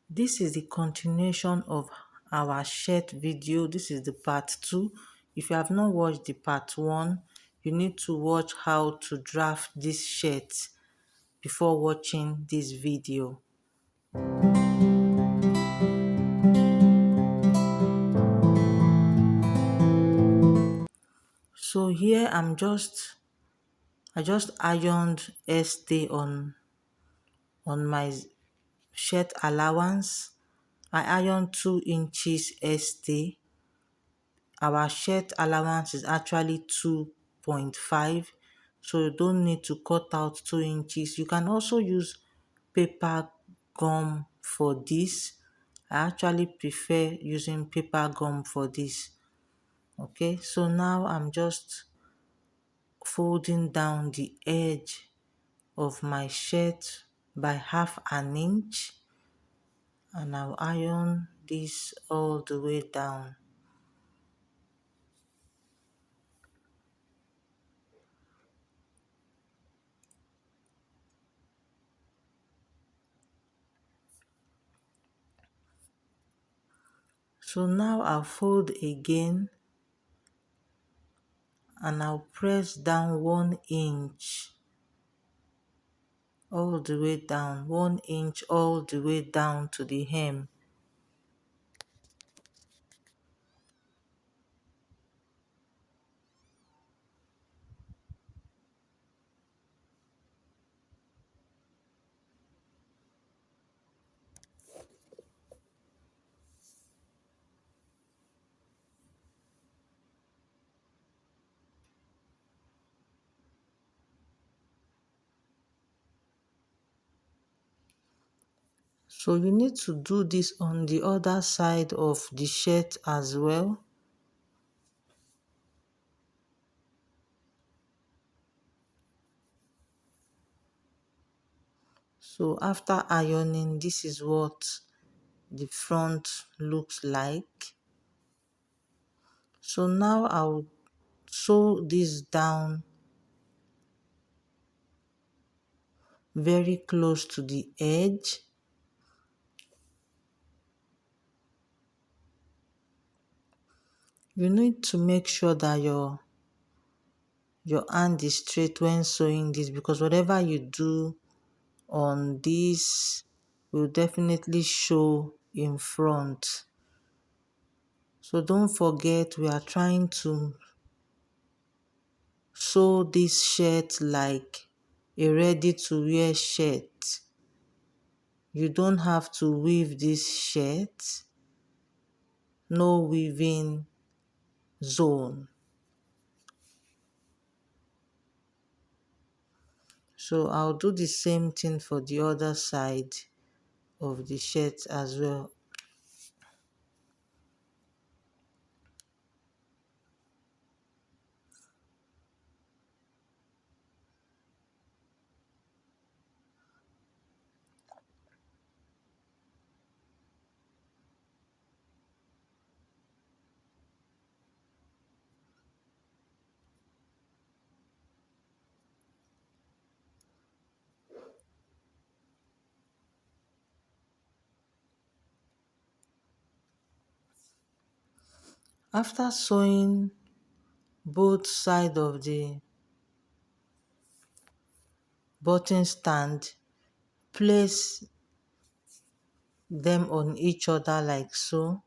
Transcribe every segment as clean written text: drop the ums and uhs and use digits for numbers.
This is the continuation of our shirt video. This is the part 2. If you have not watched the part 1, you need to watch how to draft this shirt before watching this video. So here I just ironed stay on my shirt allowance. I ironed 2 inches stay. Our shirt allowance is actually 2.5, so you don't need to cut out 2 inches. You can also use paper gum for this. I actually prefer using paper gum for this. Okay, so now I'm just folding down the edge of my shirt by half an inch, and I'll iron this all the way down. So now I'll fold again, and I'll press down 1 inch all the way down, 1 inch all the way down to the hem. So you need to do this on the other side of the shirt as well. So after ironing, this is what the front looks like. So now I'll sew this down very close to the edge. You need to make sure that your hand is straight when sewing this, because whatever you do on this will definitely show in front. So don't forget, we are trying to sew this shirt like a ready to wear shirt. You don't have to weave this shirt, no weaving zone. So I'll do the same thing for the other side of the shirt as well. After sewing both sides of the button stand, place them on each other like so,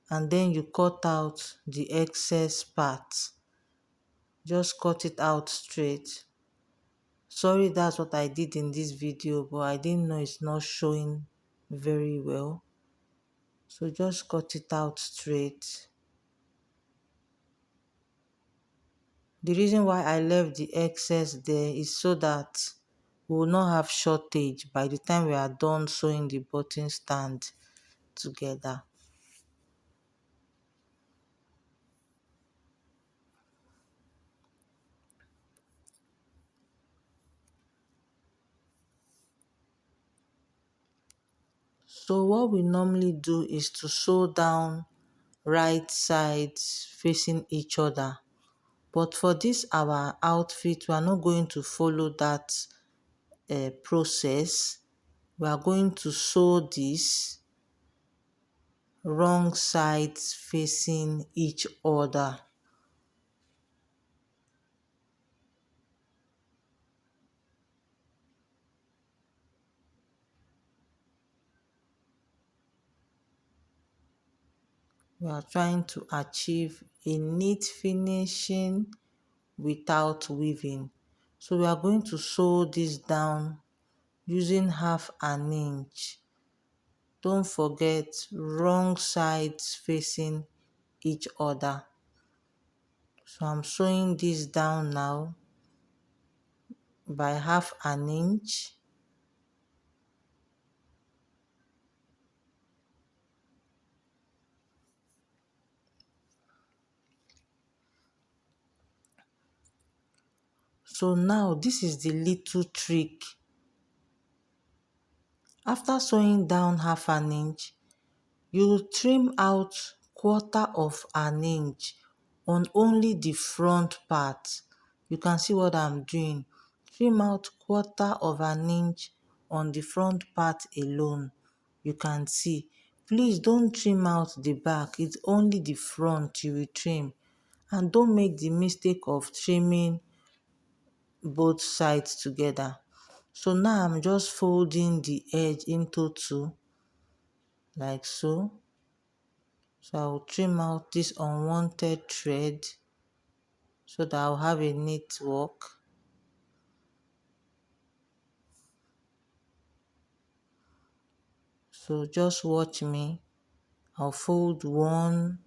and then you cut out the excess part. Just cut it out straight. Sorry, that's what I did in this video, but I didn't know it's not showing very well. So just cut it out straight. The reason why I left the excess there is so that we will not have shortage by the time we are done sewing the button stand together. So what we normally do is to sew down right sides facing each other. But for this our outfit, we are not going to follow that process. We are going to sew this wrong sides facing each other. We are trying to achieve a neat finishing without weaving. So we are going to sew this down using 1/2 inch. Don't forget, wrong sides facing each other. So I'm sewing this down now by 1/2 inch. So now this is the little trick. After sewing down 1/2 inch, you trim out 1/4 inch on only the front part. You can see what I'm doing. Trim out 1/4 inch on the front part alone. You can see. Please don't trim out the back. It's only the front you will trim. And don't make the mistake of trimming both sides together. So now I'm just folding the edge into two, like so. So I'll trim out this unwanted thread so that I'll have a neat work. So just watch me. I'll fold one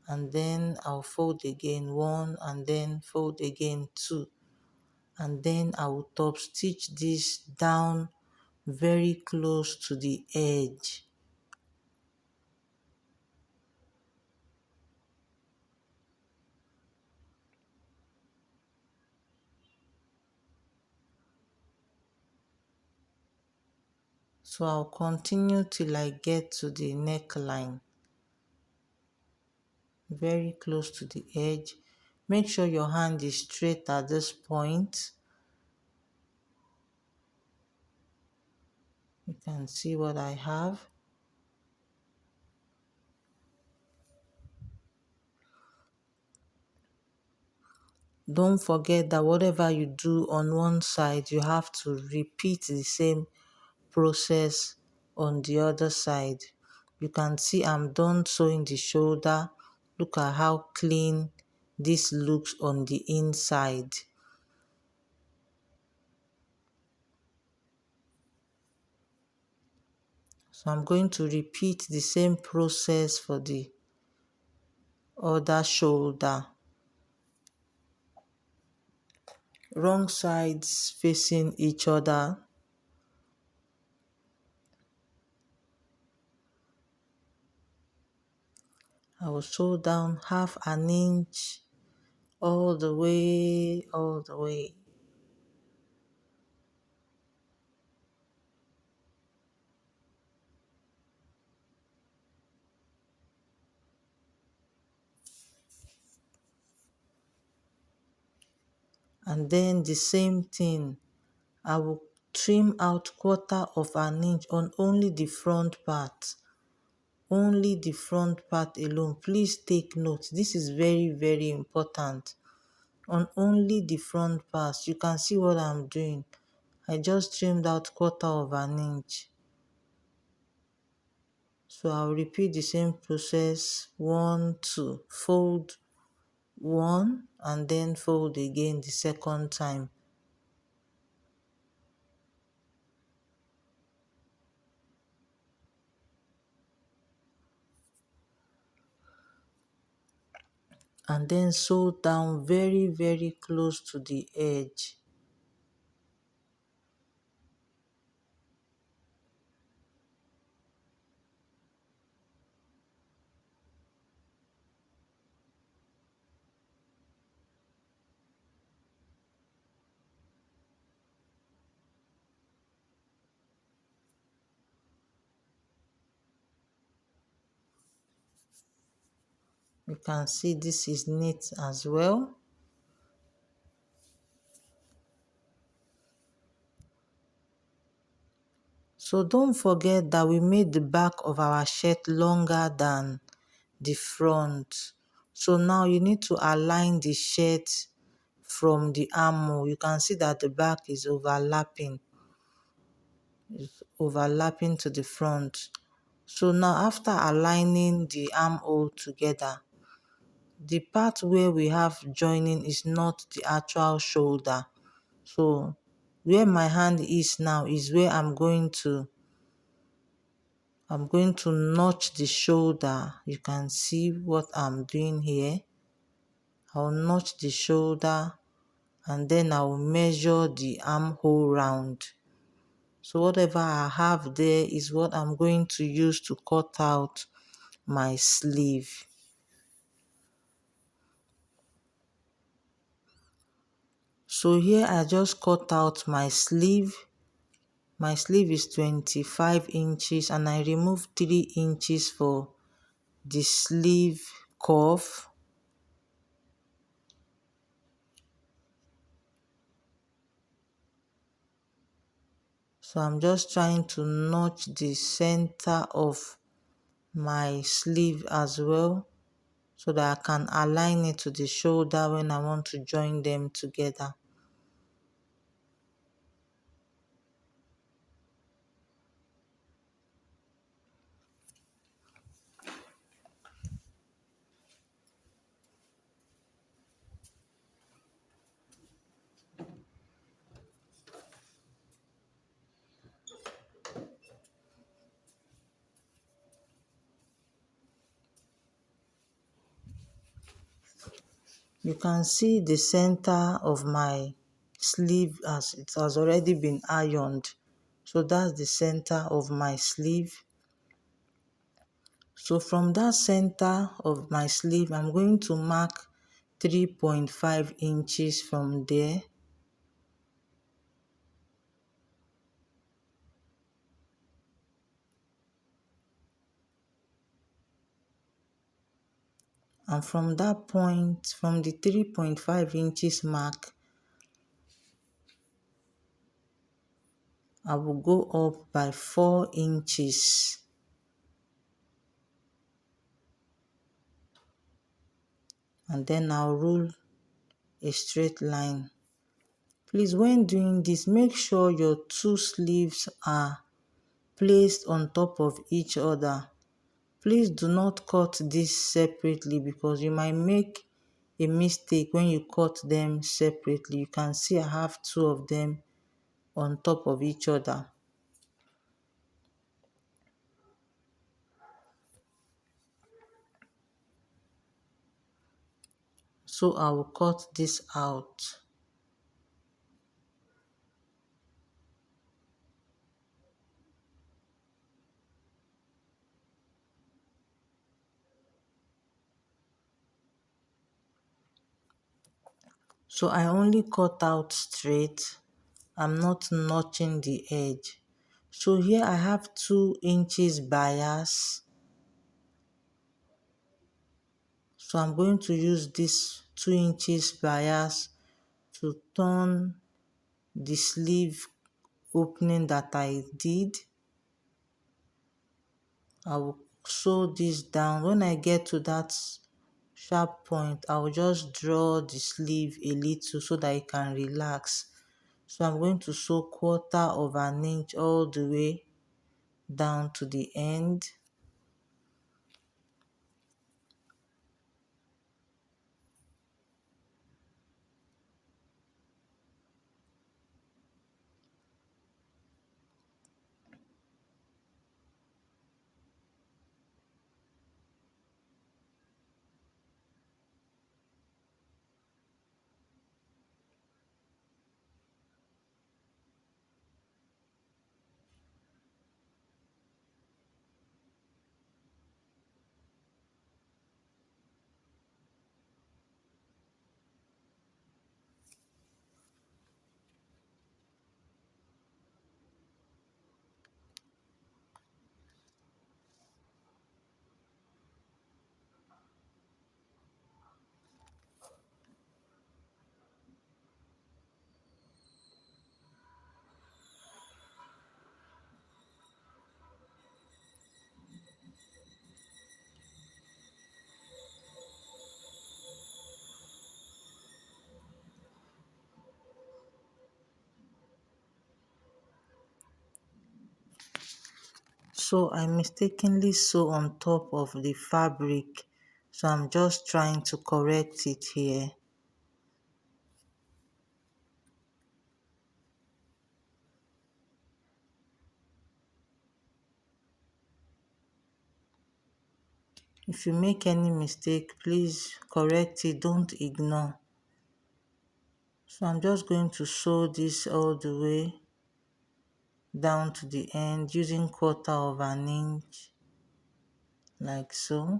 and then I'll fold again one and then fold again two. And then I will top stitch this down very close to the edge. So I'll continue till I get to the neckline, very close to the edge. Make sure your hand is straight at this point. You can see what I have. Don't forget that whatever you do on one side, you have to repeat the same process on the other side. You can see I'm done sewing the shoulder. Look at how clean this looks on the inside. So I'm going to repeat the same process for the other shoulder. Wrong sides facing each other. I will sew down 1/2 inch all the way, all the way. And then the same thing, I will trim out 1/4 inch on only the front part. Only the front part alone. Please take note. This is very, very important. On only the front part. You can see what I'm doing. I just trimmed out 1/4 inch. So I'll repeat the same process. 1, 2. Fold one and then fold again the second time. And then sew down very, very close to the edge. You can see this is neat as well. So don't forget that we made the back of our shirt longer than the front. So now you need to align the shirt from the armhole. You can see that the back is overlapping to the front. So now after aligning the armhole together, the part where we have joining is not the actual shoulder. So where my hand is now is where I'm going to notch the shoulder. You can see what I'm doing here. I'll notch the shoulder and then I'll measure the armhole round. So whatever I have there is what I'm going to use to cut out my sleeve. So here I just cut out my sleeve. My sleeve is 25 inches and I removed 3 inches for the sleeve cuff. So I'm just trying to notch the center of my sleeve as well, so that I can align it to the shoulder when I want to join them together. You can see the center of my sleeve as it has already been ironed. So that's the center of my sleeve. So from that center of my sleeve, I'm going to mark 3.5 inches from there. And from that point, from the 3.5 inches mark, I will go up by 4 inches. And then I'll rule a straight line. Please, when doing this, make sure your two sleeves are placed on top of each other. Please do not cut this separately because you might make a mistake when you cut them separately. You can see I have two of them on top of each other. So I will cut this out. So I only cut out straight. I'm not notching the edge. So here I have 2 inches bias. So I'm going to use this 2 inches bias to turn the sleeve opening that I did. I will sew this down. When I get to that sharp point, I will just draw the sleeve a little so that it can relax. So I'm going to sew 1/4 of an inch all the way down to the end. So I mistakenly sew on top of the fabric. So I'm just trying to correct it here. If you make any mistake, please correct it, don't ignore. So I'm just going to sew this all the way down to the end using 1/4 inch, like so.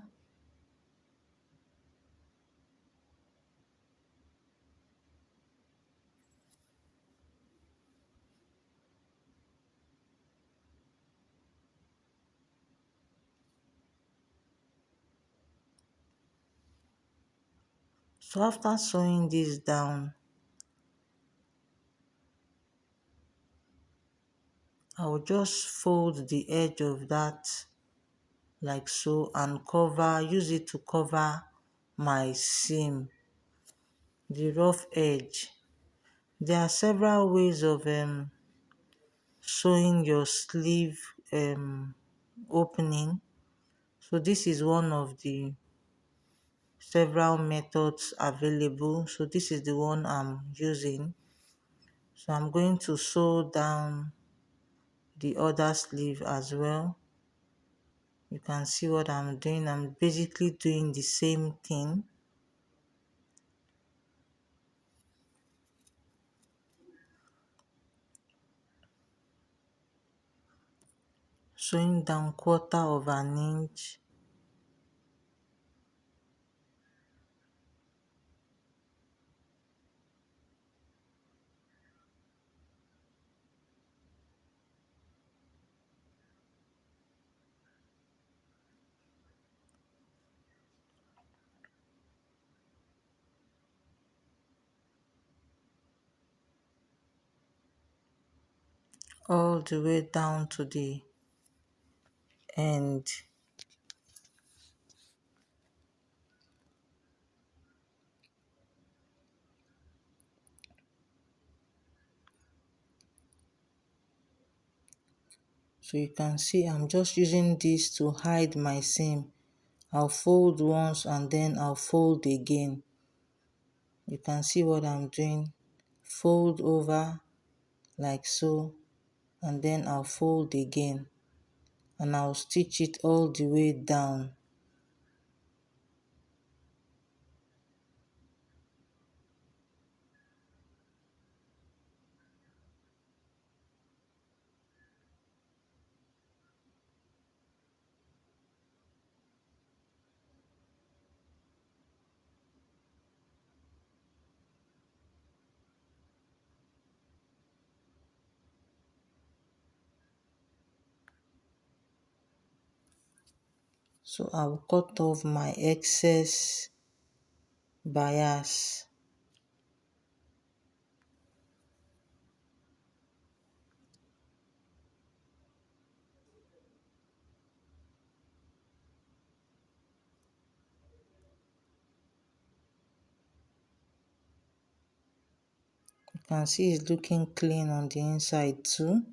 So after sewing this down, I will just fold the edge of that like so and use it to cover my seam, the rough edge. There are several ways of sewing your sleeve opening. So this is one of the several methods available. So this is the one I'm using. So I'm going to sew down the other sleeve as well. You can see what I'm doing. I'm basically doing the same thing. Sewing down 1/4 inch. All the way down to the end. So you can see I'm just using this to hide my seam. I'll fold once and then I'll fold again. You can see what I'm doing. Fold over like so, and then I'll fold again and I'll stitch it all the way down. So I'll cut off my excess bias. You can see it's looking clean on the inside too.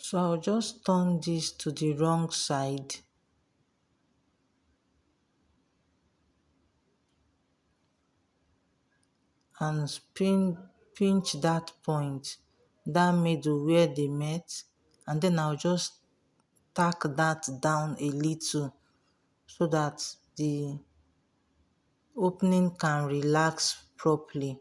So I'll just turn this to the wrong side and pinch that point, that middle where they met, and then I'll just tack that down a little so that the opening can relax properly.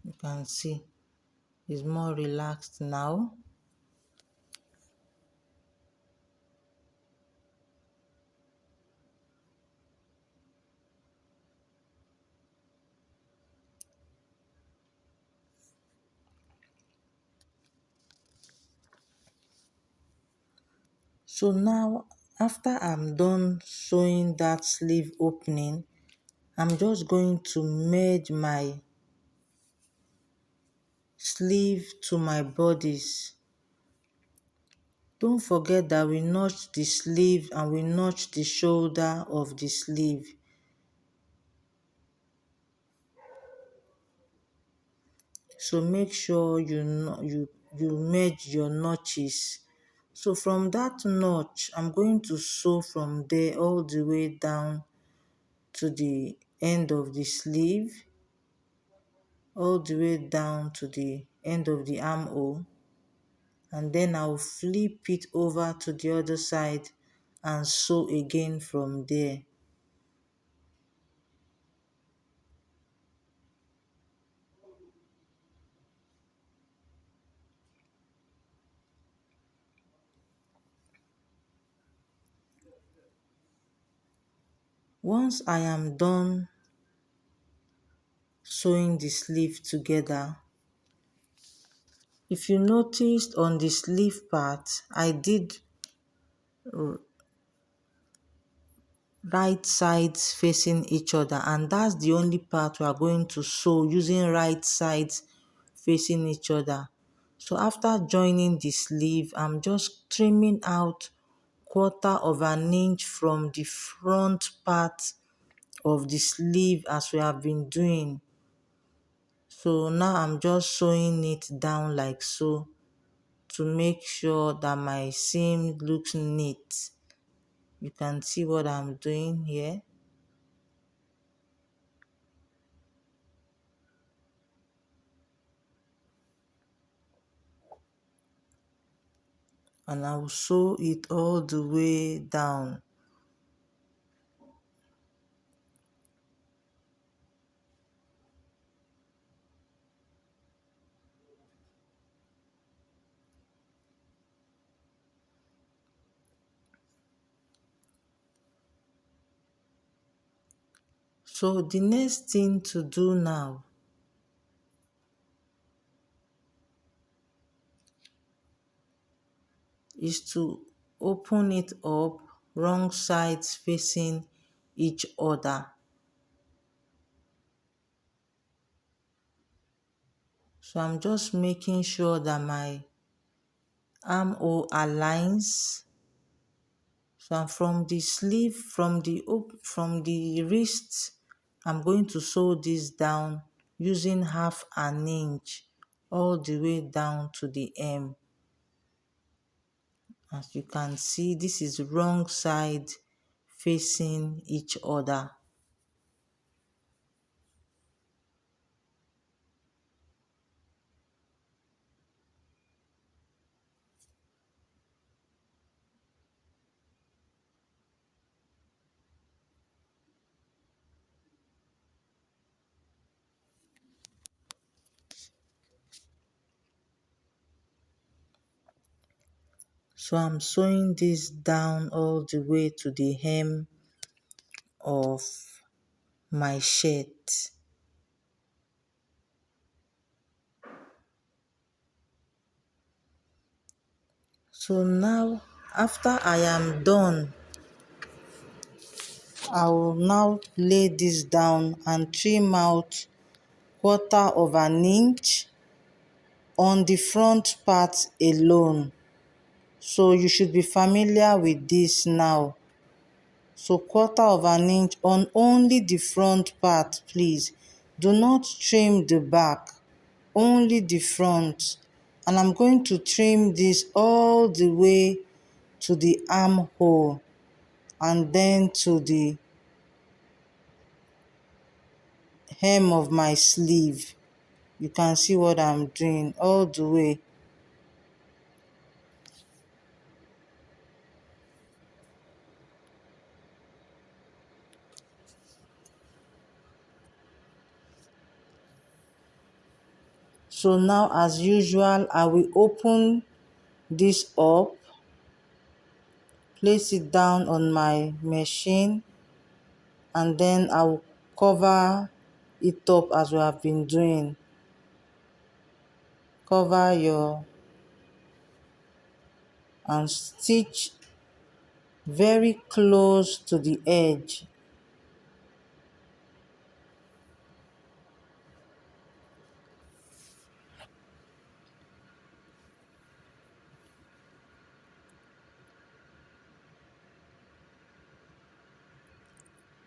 You can see it's more relaxed now. So now, after I'm done sewing that sleeve opening, I'm just going to merge my sleeve to my bodice. Don't forget that we notch the sleeve and we notch the shoulder of the sleeve. So make sure you merge your notches. So from that notch, I'm going to sew from there all the way down to the end of the sleeve, all the way down to the end of the armhole, and then I'll flip it over to the other side and sew again from there. Once I am done sewing the sleeve together, if you noticed on the sleeve part, I did right sides facing each other, and that's the only part we are going to sew using right sides facing each other. So after joining the sleeve, I'm just trimming out 1/4 inch from the front part of the sleeve as we have been doing. So now I'm just sewing it down like so to make sure that my seam looks neat. You can see what I'm doing here. And I will sew it all the way down. So the next thing to do now is to open it up, wrong sides facing each other. So I'm just making sure that my armhole aligns. So I'm from the sleeve, from the wrist, I'm going to sew this down using 1/2 inch all the way down to the hem. As you can see, this is wrong side facing each other. So I'm sewing this down all the way to the hem of my shirt. So now, after I am done, I will now lay this down and trim out 1/4 inch on the front part alone. So you should be familiar with this now. So 1/4 inch on only the front part, please. Do not trim the back, only the front. And I'm going to trim this all the way to the armhole and then to the hem of my sleeve. You can see what I'm doing all the way. So now, as usual, I will open this up, place it down on my machine, and then I will cover it up as we have been doing. Cover your and stitch very close to the edge.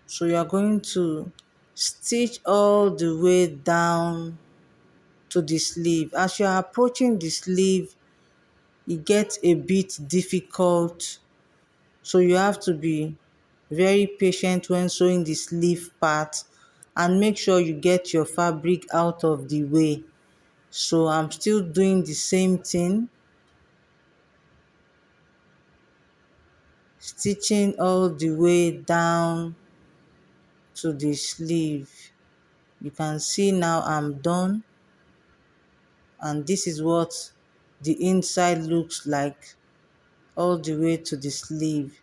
So you are going to stitch all the way down to the sleeve. As you are approaching the sleeve, it gets a bit difficult, so you have to be very patient when sewing the sleeve part, and make sure you get your fabric out of the way. So I'm still doing the same thing, stitching all the way down to the sleeve. You can see now I'm done, and this is what the inside looks like all the way to the sleeve.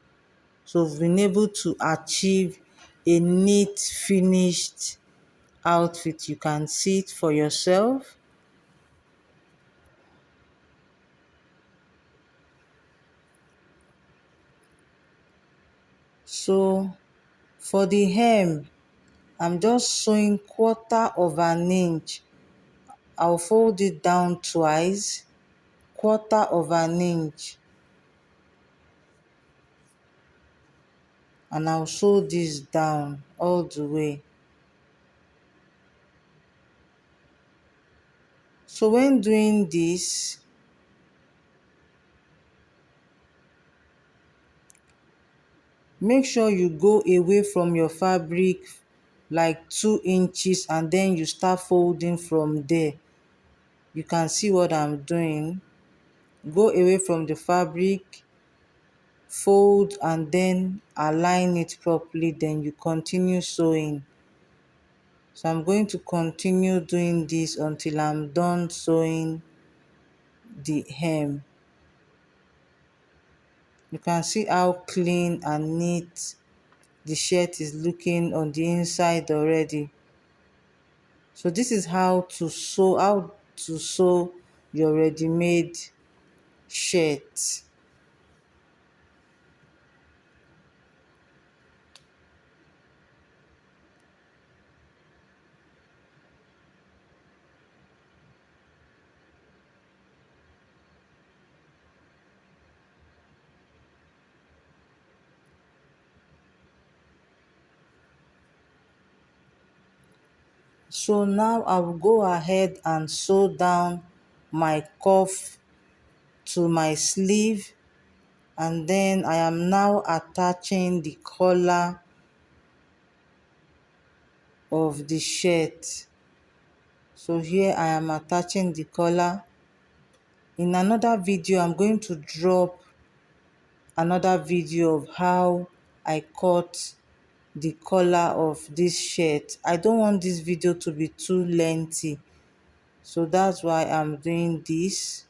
So we've been able to achieve a neat finished outfit. You can see it for yourself. So for the hem, I'm just sewing 1/4 inch. I'll fold it down twice, 1/4 inch, and I'll sew this down all the way. So when doing this, make sure you go away from your fabric like 2 inches, and then you start folding from there. You can see what I'm doing. Go away from the fabric, fold, and then align it properly, then you continue sewing. So I'm going to continue doing this until I'm done sewing the hem. You can see how clean and neat the shirt is looking on the inside already. So this is how to sew your ready-made shirt. So now I will go ahead and sew down my cuff to my sleeve, and then I am now attaching the collar of the shirt. So here I am attaching the collar. In another video, I'm going to drop another video of how I cut the collar of this shirt. I don't want this video to be too lengthy, so that's why I'm doing this.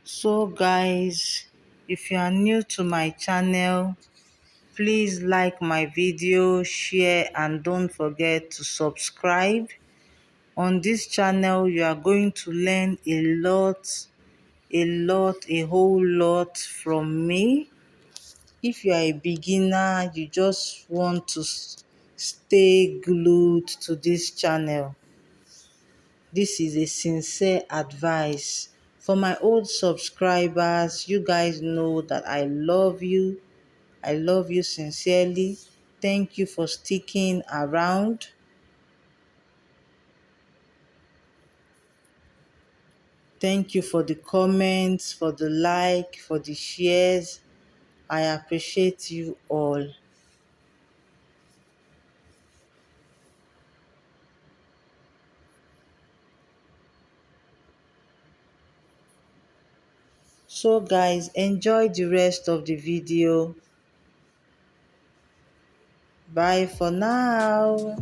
So guys, if you are new to my channel, please like my video, share, and don't forget to subscribe. On this channel, you are going to learn a whole lot from me. If you are a beginner, you just want to stay glued to this channel. This is a sincere advice. For my old subscribers, you guys know that I love you. I love you sincerely. Thank you for sticking around. Thank you for the comments, for the like, for the shares. I appreciate you all. So guys, enjoy the rest of the video. Bye for now.